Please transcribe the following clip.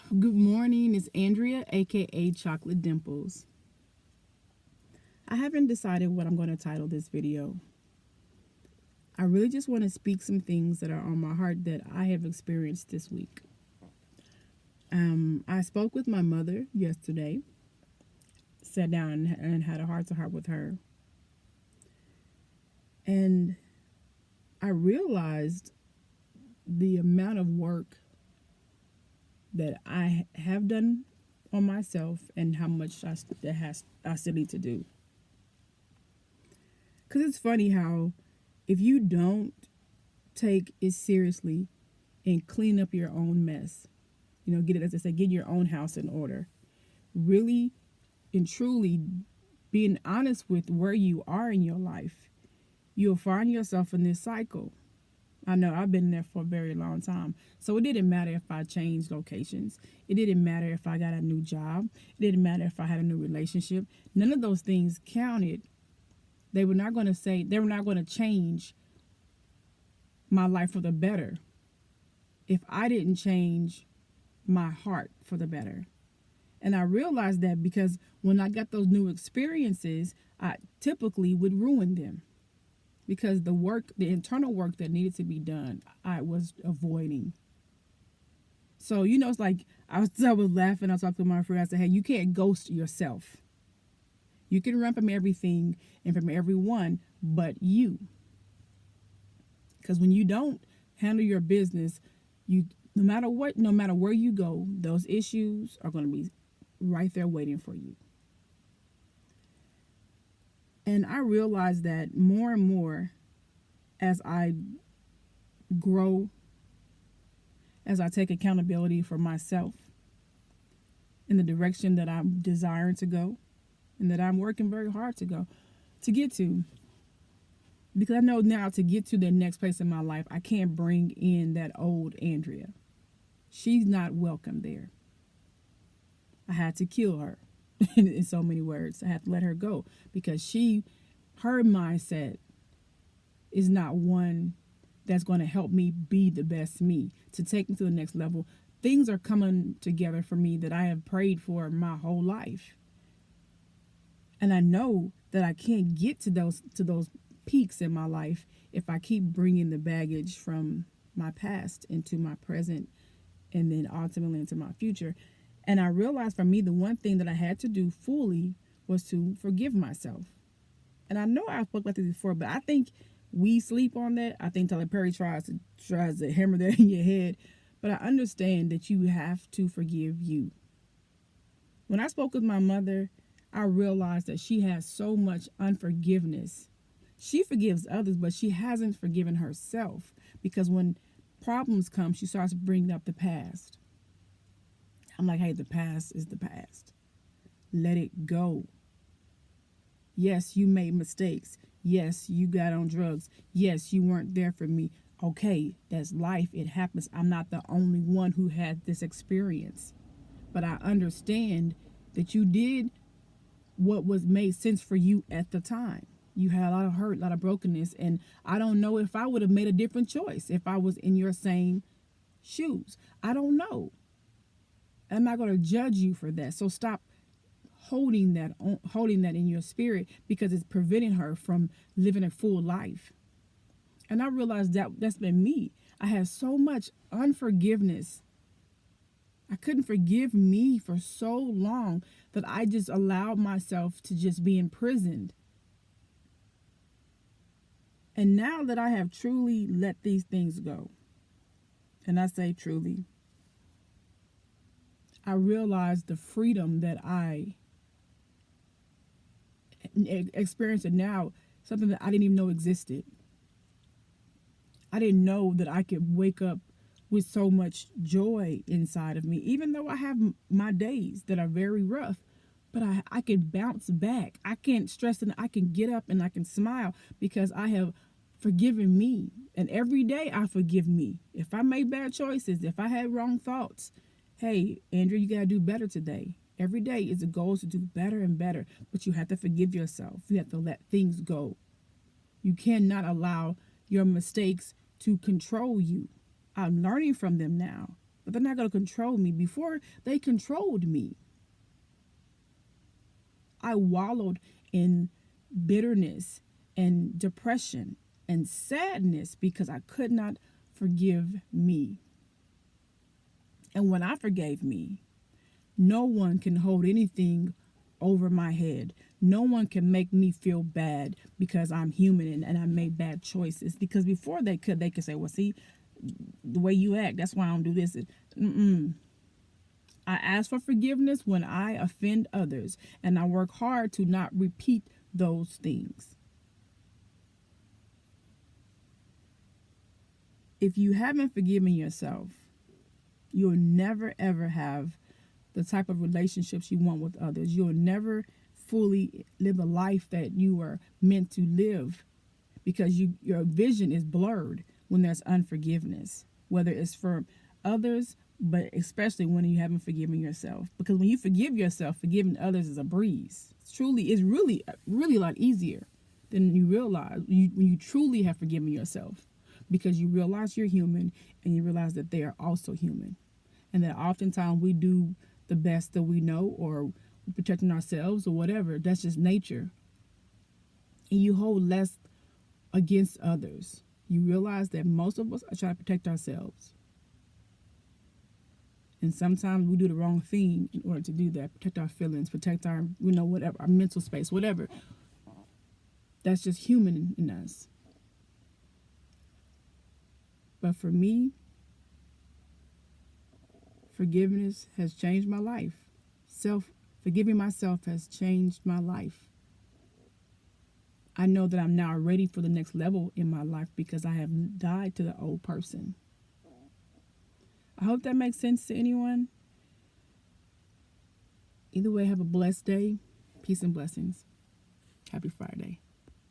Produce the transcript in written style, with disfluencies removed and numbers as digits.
Good morning, it's Andrea, aka Chocolate Dimples. I haven't decided what I'm going to title this video. I really just want to speak some things that are on my heart that I have experienced this week. I spoke with my mother yesterday, sat down and had a heart to heart with her. And I realized the amount of work that I have done on myself and how much I still need to do. Because it's funny how if you don't take it seriously and clean up your own mess, get it, as I say, get your own house in order, really and truly being honest with where you are in your life, you'll find yourself in this cycle. I know I've been there for a very long time. So it didn't matter if I changed locations. It didn't matter if I got a new job. It didn't matter if I had a new relationship. None of those things counted. They were not going to change my life for the better if I didn't change my heart for the better. And I realized that because when I got those new experiences, I typically would ruin them because the internal work that needed to be done, I was avoiding. So, it's like I was laughing. I was talking to my friend. I said, hey, you can't ghost yourself. You can run from everything and from everyone but you. Because when you don't handle your business, no matter what, no matter where you go, those issues are going to be right there waiting for you. And I realize that more and more as I grow, as I take accountability for myself in the direction that I'm desiring to go and that I'm working very hard to get to. Because I know now to get to the next place in my life, I can't bring in that old Andrea. She's not welcome there. I had to kill her in so many words. I had to let her go because her mindset is not one that's going to help me be the best me, to take me to the next level. Things are coming together for me that I have prayed for my whole life. And I know that I can't get to those peaks in my life if I keep bringing the baggage from my past into my present and then ultimately into my future. And I realized for me, the one thing that I had to do fully was to forgive myself. And I know I spoke about this before, but I think we sleep on that. I think Tyler Perry tries to hammer that in your head. But I understand that you have to forgive you. When I spoke with my mother, I realized that she has so much unforgiveness. She forgives others, but she hasn't forgiven herself because when problems come, she starts bringing up the past. I'm like, hey, the past is the past. Let it go. Yes, you made mistakes. Yes, you got on drugs. Yes, you weren't there for me. Okay, that's life. It happens. I'm not the only one who had this experience. But I understand that you did what was made sense for you at the time. You had a lot of hurt, a lot of brokenness, and I don't know if I would have made a different choice if I was in your same shoes. I don't know. I'm not going to judge you for that. So stop holding that in your spirit because it's preventing her from living a full life. And I realized that that's been me. I had so much unforgiveness. I couldn't forgive me for so long that I just allowed myself to just be imprisoned. And now that I have truly let these things go, and I say truly, I realize the freedom that I experience it now, something that I didn't even know existed. I didn't know that I could wake up with so much joy inside of me, even though I have my days that are very rough. But I can bounce back. I can't stress and I can get up and I can smile because I have forgiven me. And every day I forgive me. If I made bad choices, if I had wrong thoughts, hey, Andrew, you got to do better today. Every day is a goal to do better and better. But you have to forgive yourself. You have to let things go. You cannot allow your mistakes to control you. I'm learning from them now. but they're not going to control me. Before they controlled me, I wallowed in bitterness and depression and sadness because I could not forgive me. And when I forgave me, no one can hold anything over my head. No one can make me feel bad because I'm human and I made bad choices. Because before they could say, well, see, the way you act, that's why I don't do this. I ask for forgiveness when I offend others, and I work hard to not repeat those things. If you haven't forgiven yourself, you'll never ever have the type of relationships you want with others. You'll never fully live a life that you are meant to live because your vision is blurred when there's unforgiveness, whether it's for others, but especially when you haven't forgiven yourself. Because when you forgive yourself, forgiving others is a breeze. It's really a lot easier than you realize when you truly have forgiven yourself, because you realize you're human and you realize that they are also human, and that oftentimes we do the best that we know, or protecting ourselves or whatever. That's just nature. And you hold less against others. You realize that most of us are trying to protect ourselves. And sometimes we do the wrong thing in order to do that. Protect our feelings, protect our, whatever, our mental space, whatever. That's just human in us. But for me, forgiveness has changed my life. Forgiving myself has changed my life. I know that I'm now ready for the next level in my life because I have died to the old person. I hope that makes sense to anyone. Either way, have a blessed day. Peace and blessings. Happy Friday.